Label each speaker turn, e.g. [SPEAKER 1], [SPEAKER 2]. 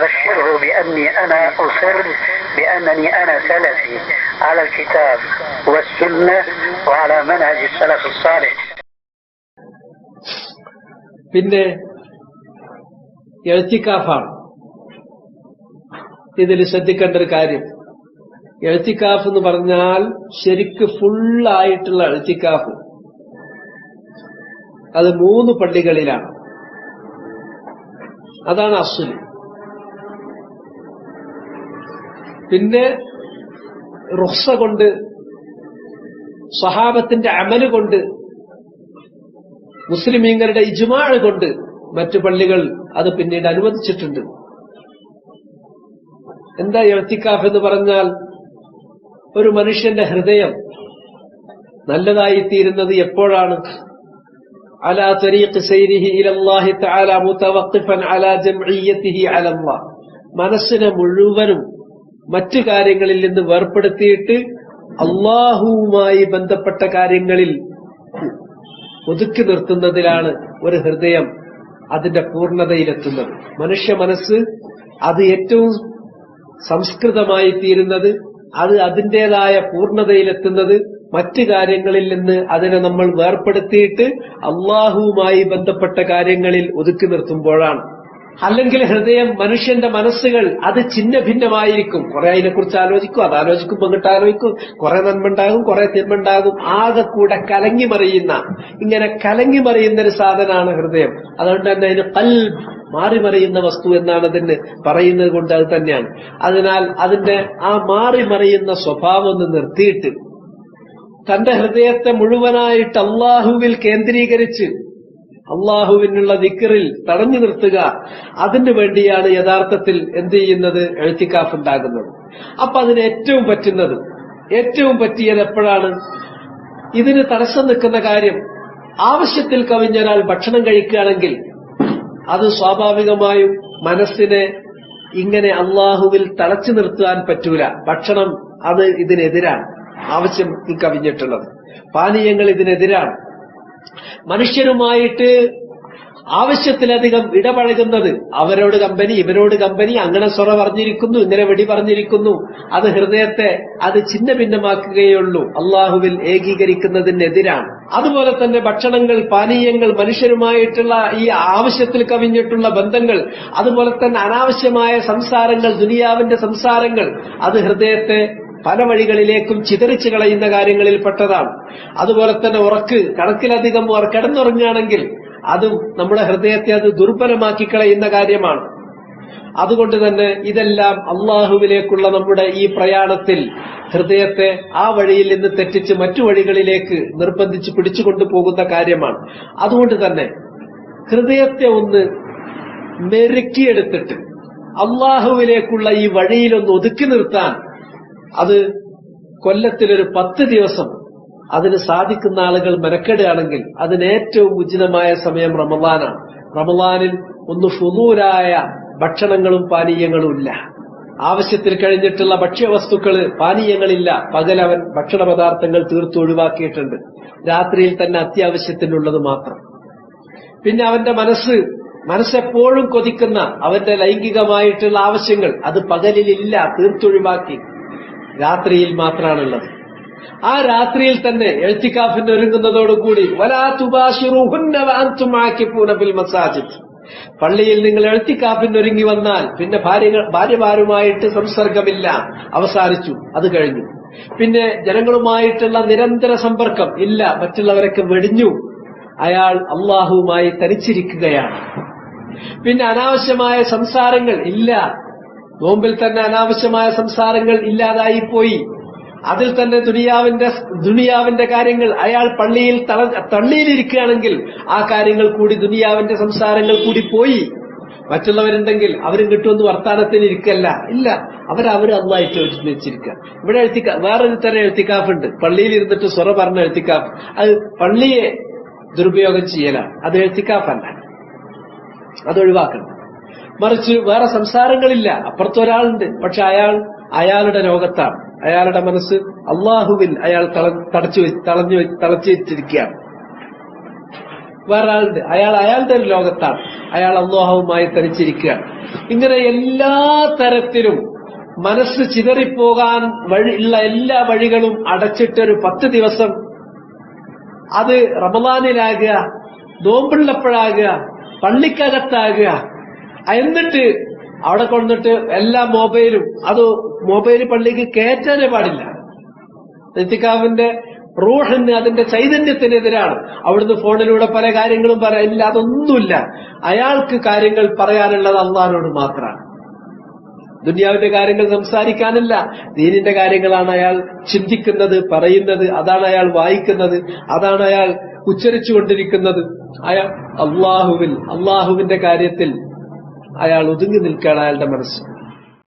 [SPEAKER 1] فبشره بأني أنا أصر بأنني أنا سلفي على الكتاب والسنة وعلى منهج السلف الصالح.
[SPEAKER 2] പിന്നെ എഴുത്തിക്കാഫാണ്. ഇതിൽ ശ്രദ്ധിക്കേണ്ട ഒരു കാര്യം, എഴുത്തിക്കാഫ് എന്ന് പറഞ്ഞാൽ ശരിക്ക് ഫുള്ളായിട്ടുള്ള എഴുത്തിക്കാഫ്. അത് 3 പള്ളികളിലാണ്. അതാണ് അസ്ൽ. പിന്നെ റുഖ്സ കൊണ്ട്, സ്വഹാബത്തിന്റെ അമല് കൊണ്ട്, മുസ്ലിമീങ്ങളുടെ ഇജ്മാഅ് കൊണ്ട് മറ്റു പള്ളികൾ അത് പിന്നീട് അനുവദിച്ചിട്ടുണ്ട്. എന്താ ഇഅ്തികാഫ് എന്ന് പറഞ്ഞാൽ? ഒരു മനുഷ്യന്റെ ഹൃദയം നല്ലതായിത്തീരുന്നത് എപ്പോഴാണ്? അലാ തരീഖ് സൈരിഹി ഇലല്ലാഹി തആല മുതവഖിഫൻ അലാ ജംഇയ്യതിഹി അലല്ലാഹ്. മനസ്സിനെ മുഴുവനും മറ്റു കാര്യങ്ങളിൽ നിന്ന് വേർപ്പെടുത്തിയിട്ട് അല്ലാഹുവുമായി ബന്ധപ്പെട്ട കാര്യങ്ങളിൽ ഒതുക്കി നിർത്തുന്നതിലാണ് ഒരു ഹൃദയം അതിന്റെ പൂർണ്ണതയിലെത്തുന്നത്. മനുഷ്യ മനസ്സ് അത് ഏറ്റവും സംസ്കൃതമായി തീരുന്നത്, അത് അതിൻ്റെതായ പൂർണ്ണതയിലെത്തുന്നത് മറ്റു കാര്യങ്ങളിൽ നിന്ന് അതിനെ നമ്മൾ വേർപ്പെടുത്തിയിട്ട് അള്ളാഹുവുമായി ബന്ധപ്പെട്ട കാര്യങ്ങളിൽ ഒതുക്കി നിർത്തുമ്പോഴാണ്. അല്ലെങ്കിൽ ഹൃദയം, മനുഷ്യന്റെ മനസ്സുകൾ അത് ഛിന്ന ഭിന്നമായിരിക്കും. കുറെ അതിനെക്കുറിച്ച് ആലോചിക്കും, അതാലോചിക്കുമ്പോൾ ഇങ്ങോട്ട് ആലോചിക്കും, കുറെ നന്മണ്ടാകും, കുറെ തിന്മണ്ടാകും, ആകെ കൂടെ കലങ്ങി മറിയുന്ന, ഇങ്ങനെ കലങ്ങി മറിയുന്ന ഒരു സാധനമാണ് ഹൃദയം. അതുകൊണ്ട് തന്നെ അതിന് ഖൽബ്, മാറിമറിയുന്ന വസ്തു എന്നാണ് അതിന് പറയുന്നത് കൊണ്ട് അത് തന്നെയാണ്. അതിനാൽ അതിന്റെ ആ മാറിമറിയുന്ന സ്വഭാവം ഒന്ന് നിർത്തിയിട്ട് തന്റെ ഹൃദയത്തെ മുഴുവനായിട്ട് അള്ളാഹുവിൽ കേന്ദ്രീകരിച്ച് അള്ളാഹുവിനുള്ള ദിക്റിൽ തടഞ്ഞു നിർത്തുക, അതിനു വേണ്ടിയാണ് യഥാർത്ഥത്തിൽ എന്ത് ചെയ്യുന്നത്? എഴുത്തിക്കാഫ് ഉണ്ടാകുന്നത്. അപ്പൊ അതിന് ഏറ്റവും പറ്റുന്നത്, ഏറ്റവും പറ്റിയത് എപ്പോഴാണ്? ഇതിന് തടസ്സം നിൽക്കുന്ന കാര്യം, ആവശ്യത്തിൽ കവിഞ്ഞൊരാൾ ഭക്ഷണം കഴിക്കുകയാണെങ്കിൽ അത് സ്വാഭാവികമായും മനസ്സിനെ ഇങ്ങനെ അള്ളാഹുവിൽ തളച്ചു നിർത്താൻ പറ്റൂല. ഭക്ഷണം അത് ഇതിനെതിരാണ്, ആവശ്യം കവിഞ്ഞിട്ടുള്ളത്. പാനീയങ്ങൾ ഇതിനെതിരാണ്. മനുഷ്യരുമായിട്ട് ആവശ്യത്തിലധികം ഇടപഴകുന്നത്, അവരോട് കമ്പനി, ഇവരോട് കമ്പനി, അങ്ങനെ സൊറ പറഞ്ഞിരിക്കുന്നു, ഇങ്ങനെ വെടി പറഞ്ഞിരിക്കുന്നു, അത് ഹൃദയത്തെ അത് ഛിന്ന ഭിന്നമാക്കുകയുള്ളൂ, അള്ളാഹുവിൽ ഏകീകരിക്കുന്നതിനെതിരാണ്. അതുപോലെ തന്നെ ഭക്ഷണങ്ങൾ, പാനീയങ്ങൾ, മനുഷ്യരുമായിട്ടുള്ള ഈ ആവശ്യത്തിൽ കവിഞ്ഞിട്ടുള്ള ബന്ധങ്ങൾ, അതുപോലെ തന്നെ അനാവശ്യമായ സംസാരങ്ങൾ, ദുനിയാവിന്റെ സംസാരങ്ങൾ, അത് ഹൃദയത്തെ പല വഴികളിലേക്കും ചിതറിച്ചു കളയുന്ന കാര്യങ്ങളിൽ പെട്ടതാണ്. അതുപോലെ തന്നെ ഉറക്ക്, കണക്കിലധികം കിടന്നുറങ്ങുകയാണെങ്കിൽ അതും നമ്മുടെ ഹൃദയത്തെ അത് ദുർബലമാക്കി കളയുന്ന കാര്യമാണ്. അതുകൊണ്ട് തന്നെ ഇതെല്ലാം അള്ളാഹുവിലേക്കുള്ള നമ്മുടെ ഈ പ്രയാണത്തിൽ ഹൃദയത്തെ ആ വഴിയിൽ നിന്ന് തെറ്റിച്ച് മറ്റു വഴികളിലേക്ക് നിർബന്ധിച്ച് പിടിച്ചുകൊണ്ടു പോകുന്ന കാര്യമാണ്. അതുകൊണ്ട് തന്നെ ഹൃദയത്തെ ഒന്ന് മെരുക്കിയെടുത്തിട്ട് അള്ളാഹുവിലേക്കുള്ള ഈ വഴിയിലൊന്ന് ഒതുക്കി നിർത്താൻ, അത് കൊല്ലത്തിലൊരു 10 ദിവസം അതിന് സാധിക്കുന്ന ആളുകൾ മെനക്കെടുകയാണെങ്കിൽ അതിന് ഏറ്റവും ഉചിതമായ സമയം റമളാനാണ്. റമളാനിൽ ഒന്ന് ഫുദൂലായ ഭക്ഷണങ്ങളും പാനീയങ്ങളും ഇല്ല, ആവശ്യത്തിൽ കഴിഞ്ഞിട്ടുള്ള ഭക്ഷ്യവസ്തുക്കള്, പാനീയങ്ങളില്ല. പകലവൻ ഭക്ഷണ പദാർത്ഥങ്ങൾ തീർത്തു ഒഴിവാക്കിയിട്ടുണ്ട്. രാത്രിയിൽ തന്നെ അത്യാവശ്യത്തിനുള്ളത് മാത്രം. പിന്നെ അവന്റെ മനസ്സെപ്പോഴും കൊതിക്കുന്ന അവന്റെ ലൈംഗികമായിട്ടുള്ള ആവശ്യങ്ങൾ അത് പകലിലില്ല, തീർത്തൊഴിവാക്കി രാത്രിയിൽ മാത്രമാണുള്ളത്. ആ രാത്രിയിൽ തന്നെ എഴുത്തിക്കാഫിന് ഒരുങ്ങുന്നതോടുകൂടി വലാ തുബാശിറൂഹുന്ന വഅൻതും ആകിഫൂന ഫിൽ മസാജിദ്, പള്ളിയിൽ നിങ്ങൾ എഴുത്തിക്കാഫിന് ഒരുങ്ങി വന്നാൽ പിന്നെ ഭാര്യമാരുമായിട്ട് സംസർഗമില്ല, അവസാനിച്ചു, അത് കഴിഞ്ഞു. പിന്നെ ജനങ്ങളുമായിട്ടുള്ള നിരന്തര സമ്പർക്കം ഇല്ല, മറ്റുള്ളവരൊക്കെ വെടിഞ്ഞു, അയാൾ അള്ളാഹുവുമായി തനിച്ചിരിക്കുകയാണ്. പിന്നെ അനാവശ്യമായ സംസാരങ്ങൾ ഇല്ല, നോമ്പിൽ തന്നെ അനാവശ്യമായ സംസാരങ്ങൾ ഇല്ലാതായിപ്പോയി. അതിൽ തന്നെ ദുനിയാവിന്റെ കാര്യങ്ങൾ, അയാൾ പള്ളിയിൽ തള്ളിയിലിരിക്കുകയാണെങ്കിൽ ആ കാര്യങ്ങൾ കൂടി, ദുനിയാവിന്റെ സംസാരങ്ങൾ കൂടി പോയി. മറ്റുള്ളവരുണ്ടെങ്കിൽ അവരും കിട്ടുമെന്ന് വർത്താനത്തിന് ഇരിക്കല്ല, ഇല്ല, അവരവര് അള്ളായിട്ട് വെച്ചിരിക്കുക. ഇവിടെ വേറൊരു തരം എഴുത്തിക്കാഫുണ്ട്, പള്ളിയിൽ ഇരുന്നിട്ട് സ്വറ പറഞ്ഞ എഴുത്തിക്കാഫ്. അത് പള്ളിയെ ദുരുപയോഗം ചെയ്യലാണ്, അത് എഴുത്തിക്കാഫല്ല, അതൊഴിവാക്കണം. മറിച്ച് വേറെ സംസാരങ്ങളില്ല, അപ്പുറത്തൊരാളുണ്ട്, പക്ഷെ അയാളുടെ ലോകത്താണ്, അയാളുടെ മനസ്സ് അള്ളാഹുവിൽ അയാൾ തളച്ചു വെച്ചിരിക്കുകയാണ്. വേറൊരാളുണ്ട്, അയാളുടെ ഒരു ലോകത്താണ്, അയാൾ അല്ലാഹുവുമായി തനിച്ചിരിക്കുകയാണ്. ഇങ്ങനെ എല്ലാ തരത്തിലും മനസ്സ് ചിതറിപ്പോകാൻ ഉള്ള എല്ലാ വഴികളും അടച്ചിട്ടൊരു 10 ദിവസം, അത് റമദാനിലാകുക, നോമ്പുള്ളപ്പോഴാകുക, പള്ളിക്കകത്താകുക, എന്നിട്ട് അവിടെ കൊണ്ടിട്ട് എല്ലാ മൊബൈലും, അത് മൊബൈൽ പള്ളിക്ക് കയറ്റാനേ പാടില്ല. ഇത്തിക്കാഫിന്റെ റൂഹിന്, അതിന്റെ ചൈതന്യത്തിനെതിരാണ്. അവിടുന്ന് ഫോണിലൂടെ പല കാര്യങ്ങളും പറയാനില്ല, അതൊന്നുമില്ല. അയാൾക്ക് കാര്യങ്ങൾ പറയാനുള്ളത് അള്ളാഹിനോട് മാത്രമാണ്. ദുനിയാവിന്റെ കാര്യങ്ങൾ സംസാരിക്കാനല്ല, ദീനിന്റെ കാര്യങ്ങളാണ് അയാൾ ചിന്തിക്കുന്നത്, പറയുന്നത്, അതാണ് അയാൾ വായിക്കുന്നത്, അതാണ് അയാൾ ഉച്ചരിച്ചുകൊണ്ടിരിക്കുന്നത്. അയാൾ അള്ളാഹുവിന്റെ കാര്യത്തിൽ അയാൾ ഒതുങ്ങി നിൽക്കുകയാണ് അയാളുടെ മനസ്സ്.